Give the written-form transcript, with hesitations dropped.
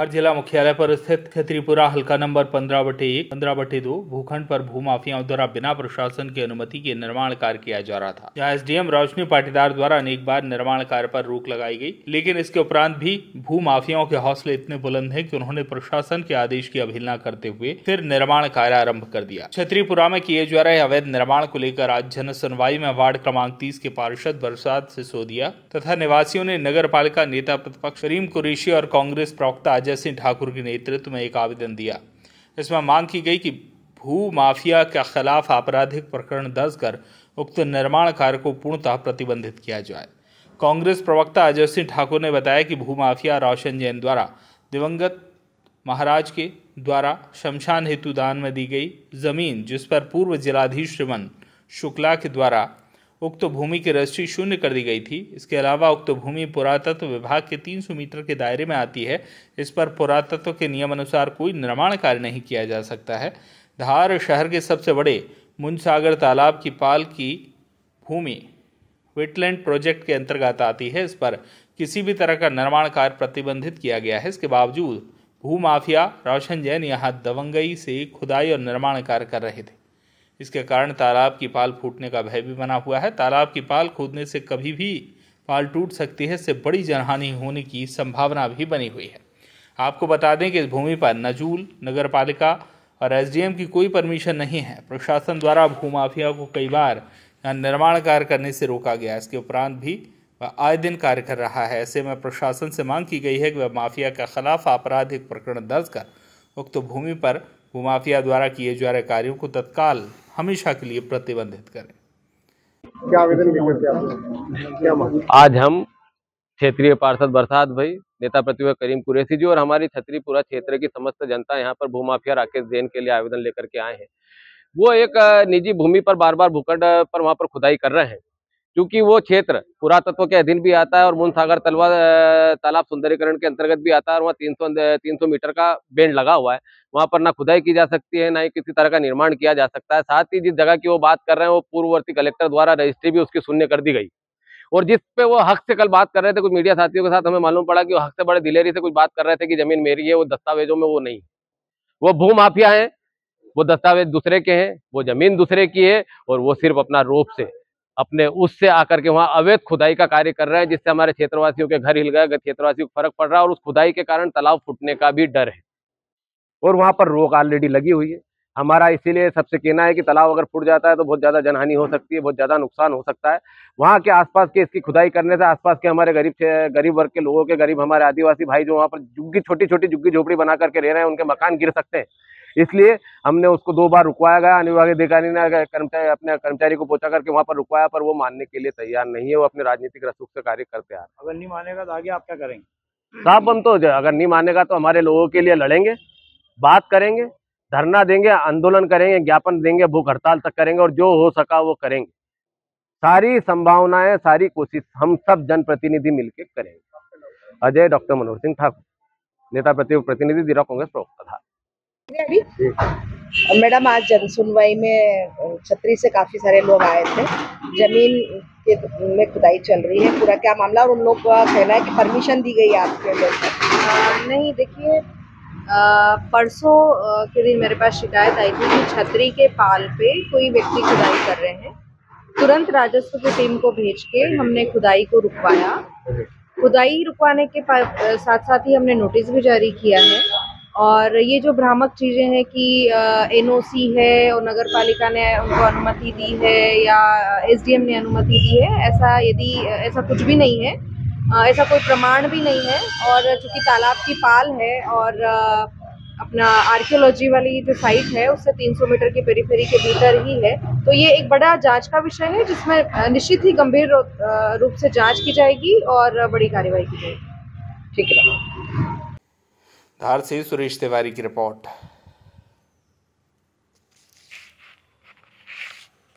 धार जिला मुख्यालय पर स्थित छतरीपुरा हल्का नंबर 15/1, 15/2 भूखंड पर भूमाफियाओं द्वारा बिना प्रशासन की अनुमति के निर्माण कार्य किया जा रहा था, जहां एसडीएम रोशनी पाटीदार द्वारा अनेक बार निर्माण कार्य पर रोक लगाई गई, लेकिन इसके उपरांत भी भूमाफियाओं के हौसले इतने बुलंद हैं कि उन्होंने प्रशासन के आदेश की अवहेलना करते हुए फिर निर्माण कार्य आरंभ कर दिया। छतरीपुरा में किए जा रहे अवैध निर्माण को लेकर आज जन सुनवाई में वार्ड क्रमांक 30 के पार्षद बरसात सिसोदिया तथा निवासियों ने नगर पालिका नेता प्रतिपक्ष करीम कुरैशी और कांग्रेस प्रवक्ता अजय सिंह ठाकुर के नेतृत्व में एक आवेदन दिया। इसमें मांग की गई कि भू माफिया के खिलाफ आपराधिक प्रकरण दर्ज कर उक्त निर्माण कार्य को पूर्णतः प्रतिबंधित किया जाए। कांग्रेस प्रवक्ता अजय सिंह ठाकुर ने बताया कि भू माफिया रोशन जैन द्वारा दिवंगत महाराज के द्वारा शमशान हेतु दान में दी गई जमीन, जिस पर पूर्व जिलाधीश श्रीमन शुक्ला के द्वारा उक्त भूमि की रजिस्ट्री शून्य कर दी गई थी। इसके अलावा उक्त भूमि पुरातत्व विभाग के 300 मीटर के दायरे में आती है। इस पर पुरातत्व के नियम अनुसार कोई निर्माण कार्य नहीं किया जा सकता है। धार शहर के सबसे बड़े मुंजसागर तालाब की पाल की भूमि वेटलैंड प्रोजेक्ट के अंतर्गत आती है। इस पर किसी भी तरह का निर्माण कार्य प्रतिबंधित किया गया है। इसके बावजूद भूमाफिया रोशन जैन यहाँ दबंगई से खुदाई और निर्माण कार्य कर रहे थे। इसके कारण तालाब की पाल फूटने का भय भी बना हुआ है। तालाब की पाल खोदने से कभी भी पाल टूट सकती है, इससे बड़ी जनहानि होने की संभावना भी बनी हुई है। आपको बता दें कि इस भूमि पर नजूल, नगर पालिका और एसडीएम की कोई परमिशन नहीं है। प्रशासन द्वारा भूमाफिया को कई बार यहाँ निर्माण कार्य करने से रोका गया। इसके उपरांत भी वह आए दिन कार्य कर रहा है। ऐसे में प्रशासन से मांग की गई है कि वह माफिया के खिलाफ आपराधिक प्रकरण दर्ज कर उक्त भूमि पर भूमाफिया द्वारा किए जा रहे कार्यों को तत्काल हमेशा के लिए प्रतिबंधित करें। क्या आवेदन लेकर आप क्या मांग? आज हम क्षेत्रीय पार्षद बरसात भाई, नेता प्रतिपक्ष करीम कुरैशी जी और हमारी छतरीपुरा क्षेत्र की समस्त जनता यहाँ पर भूमाफिया राकेश जैन के लिए आवेदन लेकर के आए हैं। वो एक निजी भूमि पर बार बार भूखंड पर वहाँ पर खुदाई कर रहे हैं, क्योंकि वो क्षेत्र पुरातत्व के अधीन भी आता है और मुंजसागर तालाब सुंदरीकरण के अंतर्गत भी आता है और वहाँ 300 मीटर का बेंड लगा हुआ है। वहाँ पर ना खुदाई की जा सकती है, ना ही किसी तरह का निर्माण किया जा सकता है। साथ ही जिस जगह की वो बात कर रहे हैं वो पूर्ववर्ती कलेक्टर द्वारा रजिस्ट्री भी उसकी शून्य कर दी गई, और जिस पे वो हक से कल बात कर रहे थे कुछ मीडिया साथियों के साथ, हमें मालूम पड़ा कि वो हक से बड़े दिलेरी से कुछ बात कर रहे थे कि जमीन मेरी है, वो दस्तावेजों में वो नहीं। वो भू माफिया है, वो दस्तावेज दूसरे के हैं, वो जमीन दूसरे की है, और वो सिर्फ अपना रोप से अपने उससे आकर के वहां अवैध खुदाई का कार्य कर रहे हैं, जिससे हमारे क्षेत्रवासियों के घर हिल गए, क्षेत्रवासियों को फर्क पड़ रहा है और उस खुदाई के कारण तालाब फूटने का भी डर है और वहां पर रोक ऑलरेडी लगी हुई है। हमारा इसीलिए सबसे कहना है कि तालाब अगर फूट जाता है तो बहुत ज्यादा जनहानि हो सकती है, बहुत ज्यादा नुकसान हो सकता है। वहां के आसपास के इसकी खुदाई करने से आसपास के हमारे गरीब वर्ग के लोगों के, गरीब हमारे आदिवासी भाई जो वहां पर छोटी छोटी झुग्गी झोपड़ी बना करके रह रहे हैं, उनके मकान गिर सकते हैं। इसलिए हमने उसको 2 बार रुकवाया गया। अनुविभाग अधिकारी ने अपने कर्मचारी को पहुंचा करके वहां पर रुकवाया, पर वो मानने के लिए तैयार नहीं है। वो अपने राजनीतिक रसूख से कार्य करते हैं। अगर नहीं मानेगा तो आगे आप क्या करेंगे? साहब हम तो अगर नहीं मानेगा तो हमारे लोगों के लिए लड़ेंगे, बात करेंगे, धरना देंगे, आंदोलन करेंगे, ज्ञापन देंगे, भूख हड़ताल तक करेंगे और जो हो सका वो करेंगे। सारी संभावनाएं, सारी कोशिश हम सब जनप्रतिनिधि मिलकर करेंगे। अजय डॉक्टर मनोहर सिंह ठाकुर, नेता प्रतिपक्ष प्रतिनिधि, जिला कांग्रेस प्रवक्ता था। मैडम, आज जन सुनवाई में छतरी से काफी सारे लोग आए थे। जमीन में खुदाई चल रही है, पूरा क्या मामला, और उन लोग का कहना है कि परमिशन दी गई आपके लोग? नहीं, देखिए, परसों के दिन मेरे पास शिकायत आई थी कि छतरी के पाल पे कोई व्यक्ति खुदाई कर रहे हैं। तुरंत राजस्व की टीम को भेज के हमने खुदाई को रुकवाया। खुदाई रुकवाने के साथ साथ ही हमने नोटिस भी जारी किया है। और ये जो भ्रामक चीज़ें हैं कि एनओसी है और नगर पालिका ने उनको अनुमति दी है या एसडीएम ने अनुमति दी है, ऐसा कुछ भी नहीं है। ऐसा कोई प्रमाण भी नहीं है। और चूंकि तालाब की पाल है और अपना आर्कियोलॉजी वाली जो साइट है उससे 300 मीटर की पेरीफेरी के भीतर ही है, तो ये एक बड़ा जांच का विषय है जिसमें निश्चित ही गंभीर रूप से जांच की जाएगी और बड़ी कार्रवाई की जाएगी। ठीक है। धार से सुरेश तिवारी की रिपोर्ट।